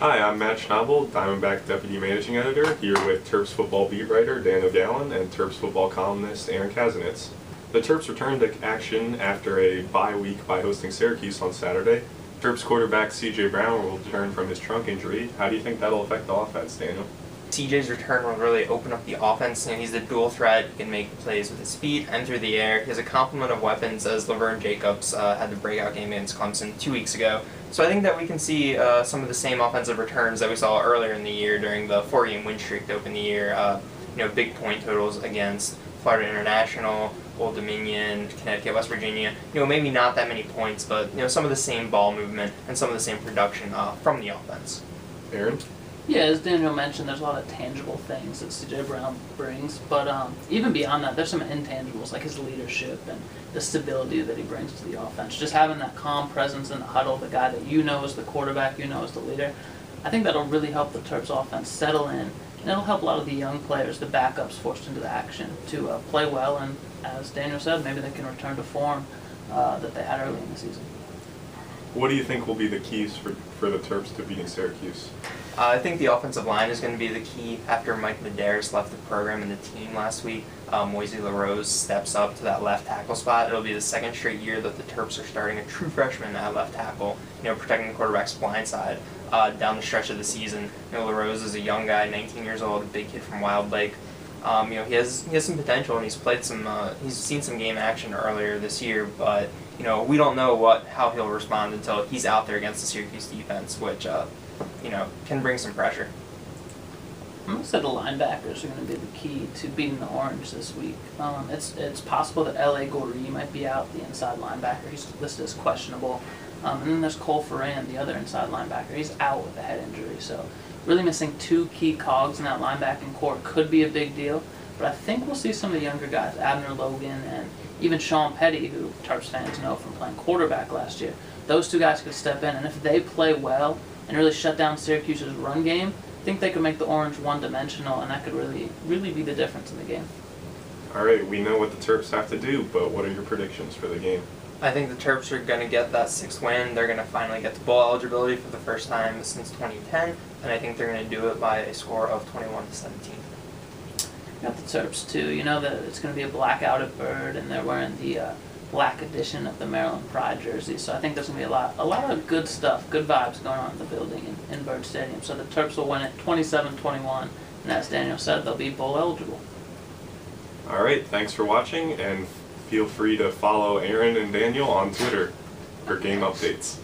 Hi, I'm Matt Schnabel, Diamondback Deputy Managing Editor, here with Terps football beat writer Daniel Gallen and Terps football columnist Aaron Kasinitz. The Terps returned to action after a bye week by hosting Syracuse on Saturday. Terps quarterback C.J. Brown will return from his trunk injury. How do you think that'll affect the offense, Daniel? CJ's return will really open up the offense, and he's a dual threat. He can make plays with his feet and through the air. He has a complement of weapons, as Laverne Jacobs had the breakout game against Clemson 2 weeks ago. So I think that we can see some of the same offensive returns that we saw earlier in the year during the 4-game win streak to open the year. Big point totals against Florida International, Old Dominion, Connecticut, West Virginia. Maybe not that many points, but some of the same ball movement and some of the same production from the offense. Aaron? Yeah, as Daniel mentioned, there's a lot of tangible things that C.J. Brown brings, but even beyond that, there's some intangibles like his leadership and the stability that he brings to the offense. Just having that calm presence in the huddle, the guy that you know is the quarterback, you know is the leader, I think that'll really help the Terps offense settle in, and it'll help a lot of the young players, the backups forced into the action, to play well, and as Daniel said, maybe they can return to form that they had early in the season. What do you think will be the keys for the Terps to beating Syracuse? I think the offensive line is going to be the key. After Mike Medeiros left the program and the team last week, Moisey LaRose steps up to that left tackle spot. It'll be the second straight year that the Terps are starting a true freshman at left tackle, protecting the quarterback's blind side down the stretch of the season. LaRose is a young guy, 19 years old, a big kid from Wild Lake. He has some potential, and he's played he's seen some game action earlier this year, but we don't know how he'll respond until he's out there against the Syracuse defense, which can bring some pressure. I'm going to say the linebackers are going to be the key to beating the Orange this week. It's possible that L.A. Goree might be out, the inside linebacker. He's listed as questionable. And then there's Cole Ferran, the other inside linebacker. He's out with a head injury, so really missing two key cogs in that linebacking core could be a big deal. But I think we'll see some of the younger guys, Abner Logan and even Sean Petty, who Terps fans know from playing quarterback last year. Those two guys could step in, and if they play well and really shut down Syracuse's run game, I think they could make the Orange one-dimensional, and that could really be the difference in the game. All right, we know what the Terps have to do, but what are your predictions for the game? I think the Terps are going to get that 6th win. They're going to finally get to bowl eligibility for the first time since 2010, and I think they're going to do it by a score of 21-17. Got the Terps too. You know that it's going to be a blackout at Bird, and they're wearing the black edition of the Maryland Pride jersey. So I think there's going to be a lot of good stuff, good vibes going on in the building in Bird Stadium. So the Terps will win it 27-21, and as Daniel said, they'll be bowl eligible. All right, thanks for watching, and feel free to follow Aaron and Daniel on Twitter for game updates.